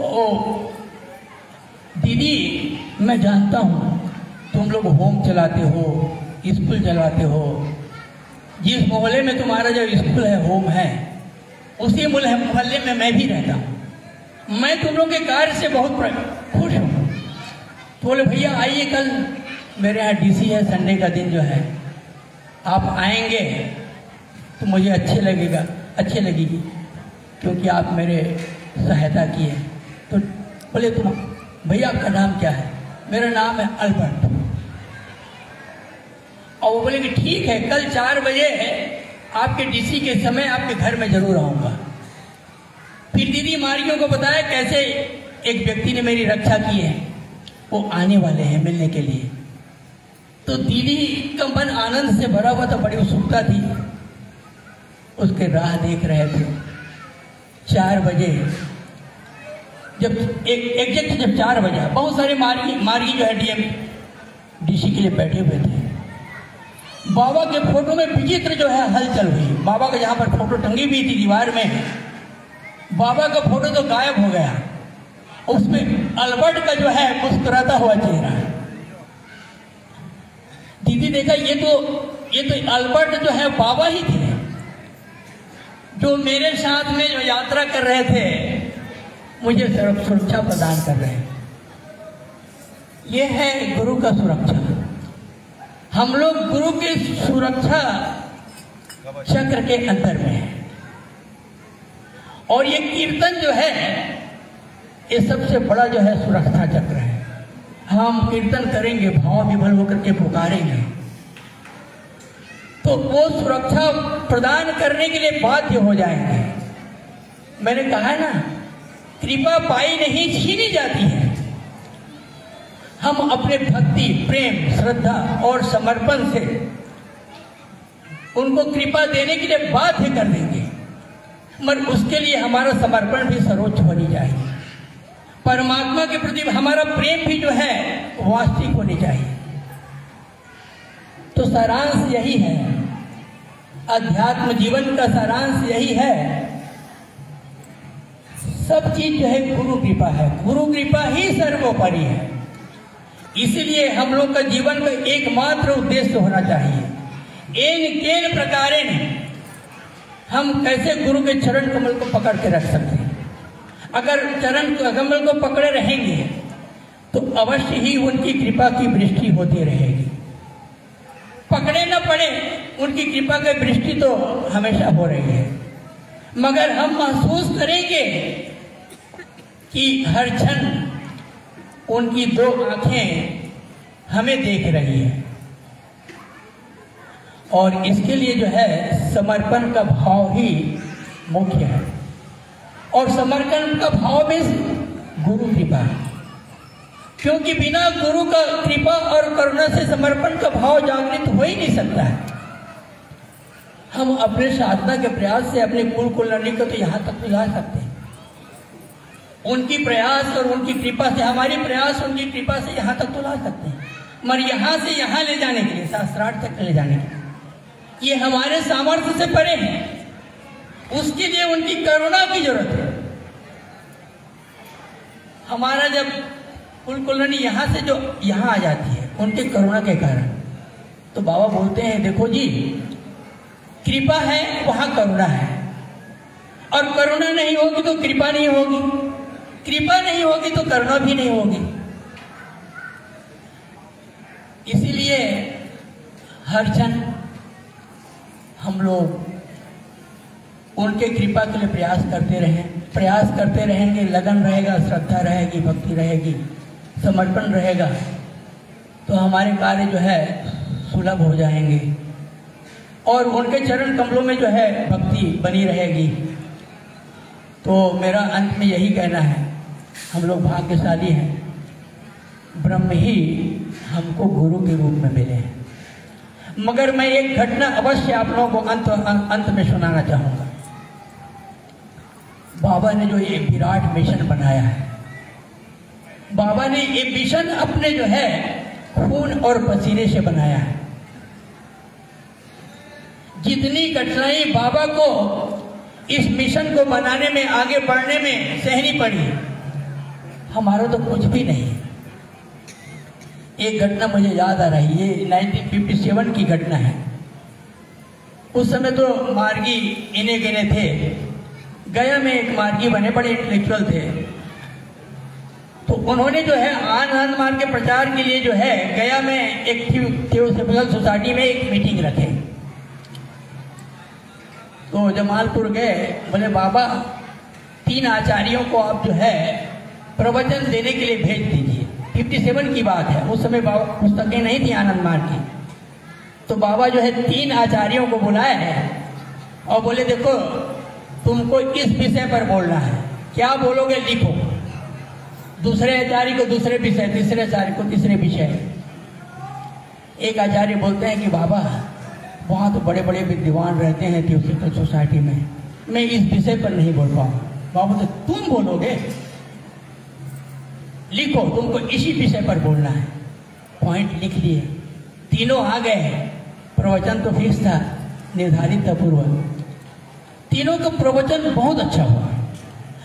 दीदी मैं जानता हूँ तुम लोग होम चलाते हो, स्कूल चलाते हो, जिस मोहल्ले में तुम्हारा जो स्कूल है, होम है, उसी मोहल्ले में मैं भी रहता हूँ, मैं तुम लोग के कार्य से बहुत खुश हूँ। तो बोले भैया आइए, कल मेरे यहाँ डीसी है, संडे का दिन जो है, आप आएंगे तो मुझे अच्छे लगेगी क्योंकि आप मेरे सहायता किए। तो बोले तुम भैया आपका नाम क्या है? मेरा नाम है अल्बर्ट। और वो बोले कि ठीक है, कल 4 बजे आपके डीसी के समय आपके घर में जरूर आऊंगा। फिर दीदी मारियों को बताया कैसे एक व्यक्ति ने मेरी रक्षा की है, वो आने वाले हैं मिलने के लिए। तो दीदी का मन आनंद से भरा हुआ था, बड़ी उत्सुकता थी, उसके राह देख रहे थे। 4 बजे जब एग्जैक्ट जब 4 बजा, बहुत सारे मार्गी जो है डीएम डीसी के लिए बैठे हुए थे। बाबा के फोटो में विचित्र जो है हलचल हुई। बाबा का जहां पर फोटो टंगी हुई थी दीवार में, बाबा का फोटो तो गायब हो गया, उसमें अल्बर्ट का जो है मुस्कुराता हुआ चेहरा। दीदी देखा ये तो अल्बर्ट जो है बाबा ही थे, जो मेरे साथ में जो यात्रा कर रहे थे, मुझे सुरक्षा प्रदान कर रहे हैं। ये है गुरु का सुरक्षा। हम लोग गुरु की सुरक्षा चक्र के अंदर में है। और ये कीर्तन जो है, ये सबसे बड़ा जो है सुरक्षा चक्र है। हम कीर्तन करेंगे, भाव विभल होकर के पुकारेंगे, तो वो सुरक्षा प्रदान करने के लिए बाध्य हो जाएंगे। मैंने कहा ना, कृपा पाई नहीं छीनी जाती है। हम अपने भक्ति, प्रेम, श्रद्धा और समर्पण से उनको कृपा देने के लिए बाध्य कर देंगे, मगर उसके लिए हमारा समर्पण भी सर्वोच्च होनी चाहिए। परमात्मा के प्रति हमारा प्रेम भी जो है वास्तविक होनी चाहिए। तो सारांश यही है, अध्यात्म जीवन का सारांश यही है। सब चीज जो है गुरु कृपा है, गुरु कृपा ही सर्वोपरि है। इसलिए हम लोग का जीवन का एकमात्र उद्देश्य होना चाहिए, एन केन प्रकारेण हम कैसे गुरु के चरण कमल को पकड़ के रख सकते हैं। अगर चरण कमल को पकड़े रहेंगे तो अवश्य ही उनकी कृपा की वृष्टि होती रहेगी। पकड़े न पड़े, उनकी कृपा की वृष्टि तो हमेशा हो रही है, मगर हम महसूस करेंगे कि हर क्षण उनकी 2 आंखें हमें देख रही है। और इसके लिए जो है समर्पण का भाव ही मुख्य है। और समर्पण का भाव में गुरु कृपा है, क्योंकि बिना गुरु का कृपा और करुणा से समर्पण का भाव जागृत हो ही नहीं सकता है। हम अपने साधना के प्रयास से अपने कुल कुलनी को तो यहाँ तक ला सकते हैं। उनकी प्रयास और उनकी कृपा से, हमारी प्रयास उनकी कृपा से यहाँ तक तो ला सकते हैं, मगर यहाँ से यहाँ ले जाने के लिए, शास्त्रार्थ तक ले जाने के लिए, ये हमारे सामर्थ्य से परे है। उसके लिए उनकी करुणा की जरूरत है। हमारा जब कुल कुलनी यहाँ से जो यहाँ आ जाती है उनकी करुणा के कारण, तो बाबा बोलते हैं देखो जी, कृपा है वहां करुणा है, और करुणा नहीं होगी तो कृपा नहीं होगी, कृपा नहीं होगी तो करुणा भी नहीं होगी। इसीलिए हर क्षण हम लोग उनके कृपा के लिए प्रयास करते रहेंगे। लगन रहेगा, श्रद्धा रहेगी, भक्ति रहेगी, समर्पण रहेगा, तो हमारे कार्य जो है सुलभ हो जाएंगे और उनके चरण कमलों में जो है भक्ति बनी रहेगी। तो मेरा अंत में यही कहना है, हम लोग भाग्यशाली हैं, ब्रह्म ही हमको गुरु के रूप में मिले हैं। मगर मैं एक घटना अवश्य आप लोगों को अंत में सुनाना चाहूंगा। बाबा ने जो ये विराट मिशन बनाया है, बाबा ने ये मिशन अपने जो है खून और पसीने से बनाया है। जितनी कठिनाई बाबा को इस मिशन को बनाने में, आगे बढ़ने में सहनी पड़ी। हमारा तो कुछ भी नहीं। एक घटना मुझे याद आ रही है, ये 1957 की घटना है। उस समय तो मार्गी इने गिने थे। गया में एक मार्गी बने, बड़े इंटेलेक्चुअल थे। तो उन्होंने जो है आनंद मार्ग के प्रचार के लिए जो है गया में एक थियोसॉफिकल सोसाइटी में एक मीटिंग रखे। तो जमालपुर गए, बोले बाबा 3 आचार्यों को आप जो है प्रवचन देने के लिए भेज दीजिए। 57 की बात है, उस समय बाबा पुस्तकें नहीं थी आनंद मार्ग की। तो बाबा जो है 3 आचार्यों को बुलाए हैं और बोले देखो तुमको इस विषय पर बोलना है, क्या बोलोगे लिखो। दूसरे आचार्य को दूसरे विषय, तीसरे आचार्य को तीसरे विषय। एक आचार्य बोलते हैं कि बाबा वहाँ तो बड़े बड़े विद्वान रहते हैं थियोसॉफिकल सोसाइटी में, मैं इस विषय पर नहीं बोल पाऊँ। बाबा तो तुम बोलोगे, लिखो, तुमको इसी विषय पर बोलना है। पॉइंट लिख लिए, तीनों आ गए। प्रवचन तो फिक्स था, निर्धारित था पूर्व। तीनों का प्रवचन बहुत अच्छा हुआ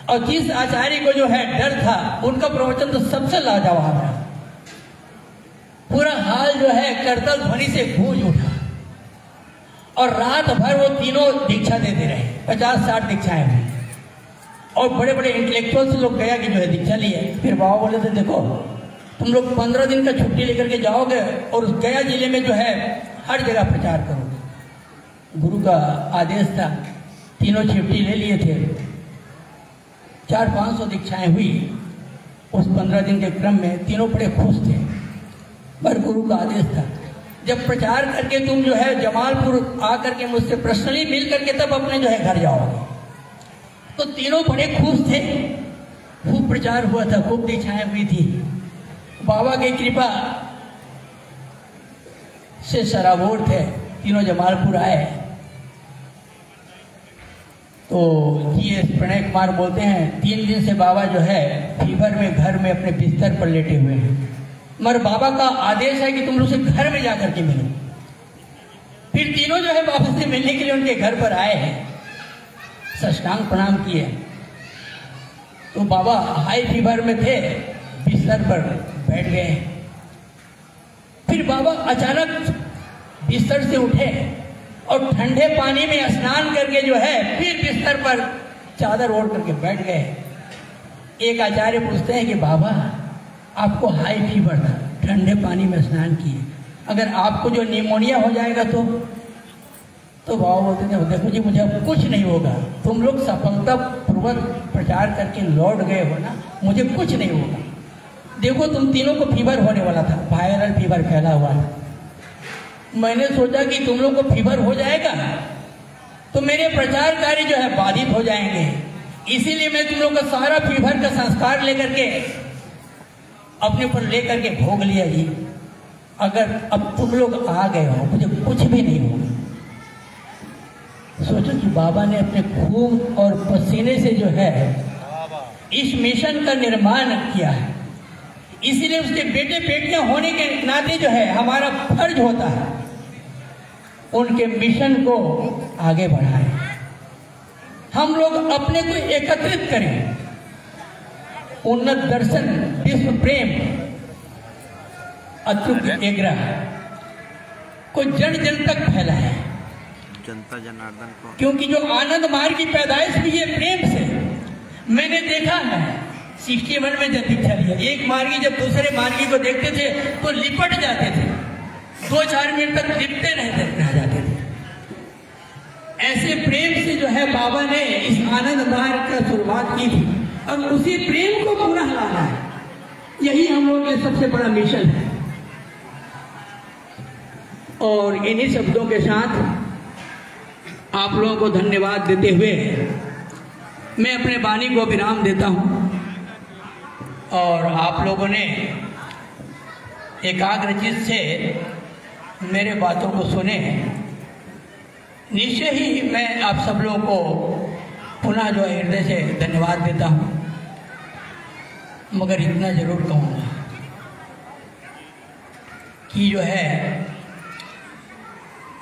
और जिस आचार्य को जो है डर था उनका प्रवचन तो सबसे लाजवाब था। पूरा हाल जो है करतल ध्वनि से गूंज उठा और रात भर वो तीनों दीक्षा देते रहे। 50-60 दीक्षाएं हुई और बड़े बड़े इंटेलेक्चुअल्स लोग गया कि जो है दीक्षा लिए। फिर बाबा बोले थे देखो तुम लोग 15 दिन का छुट्टी लेकर के जाओगे और उस गया जिले में जो है हर जगह प्रचार करोगे। गुरु का आदेश था। तीनों छुट्टी ले लिए थे। 400-500 दीक्षाएं हुई। उस 15 दिन के क्रम में तीनों बड़े खुश थे, पर गुरु का आदेश था जब प्रचार करके तुम जो है जमालपुर आकर के मुझसे पर्सनली मिल करके तब अपने जो है घर जाओगे। तो तीनों बड़े खुश थे। खूब प्रचार हुआ था, खूब दीक्षाएं हुई थी। बाबा की कृपा से सराबोर थे। तीनों जमालपुर आए तो जी प्रणय कुमार बोलते हैं 3 दिन से बाबा जो है फीवर में घर में अपने बिस्तर पर लेटे हुए हैं, मगर बाबा का आदेश है कि तुम लोग से घर में जाकर के मिलो। फिर तीनों जो है बाबा से मिलने के लिए उनके घर पर आए हैं, साष्टांग प्रणाम किए। तो बाबा हाई फीवर में थे, बिस्तर पर बैठ गए। फिर बाबा अचानक बिस्तर से उठे और ठंडे पानी में स्नान करके जो है फिर बिस्तर पर चादर ओढ़ करके बैठ गए। एक आचार्य पूछते हैं कि बाबा आपको हाई फीवर था, ठंडे पानी में स्नान किए, अगर आपको जो निमोनिया हो जाएगा तो बाबा बोलते थे देखो जी मुझे अब कुछ नहीं होगा, तुम लोग सफलतापूर्वक प्रचार करके लौट गए हो ना, मुझे कुछ नहीं होगा। देखो तुम तीनों को फीवर होने वाला था, वायरल फीवर फैला हुआ था। मैंने सोचा कि तुम लोग को फीवर हो जाएगा तो मेरे प्रचार कार्य जो है बाधित हो जाएंगे, इसीलिए मैं तुम लोग का सारा फीवर का संस्कार लेकर के अपने ऊपर लेकर के भोग लिया जी। अगर अब तुम लोग आ गए हो मुझे कुछ भी नहीं होगा। सोचो कि बाबा ने अपने खून और पसीने से जो है इस मिशन का निर्माण किया है, इसीलिए उसके बेटे बेटियां होने के नाते जो है हमारा फर्ज होता है उनके मिशन को आगे बढ़ाएं। हम लोग अपने को एकत्रित करें। उन्नत दर्शन, विश्व प्रेम, अच्युत एग्रह को जन जन तक फैला है, जनता जनार्दन को, क्योंकि जो आनंद मार्ग की पैदाइश हुई है प्रेम से। मैंने देखा है 61 में जब दीक्षा लिया, एक मार्गी जब दूसरे मार्गी को देखते थे तो लिपट जाते थे, 2-4 मिनट तक लिपटे रह जाते थे। ऐसे प्रेम से जो है बाबा ने इस आनंद मार्ग का शुरुआत की थी और उसी प्रेम को पूरा लाना है, यही हम लोगों के सबसे बड़ा मिशन है। और इन्हीं शब्दों के साथ आप लोगों को धन्यवाद देते हुए मैं अपने वाणी को विराम देता हूं। और आप लोगों ने एकाग्रचित से मेरे बातों को सुने। निश्चय ही मैं आप सब लोगों को पुनः जो हृदय से धन्यवाद देता हूं, मगर इतना जरूर कहूँगा कि जो है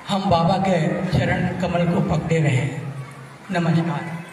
हम बाबा के चरण कमल को पकड़े रहे नमस्कार।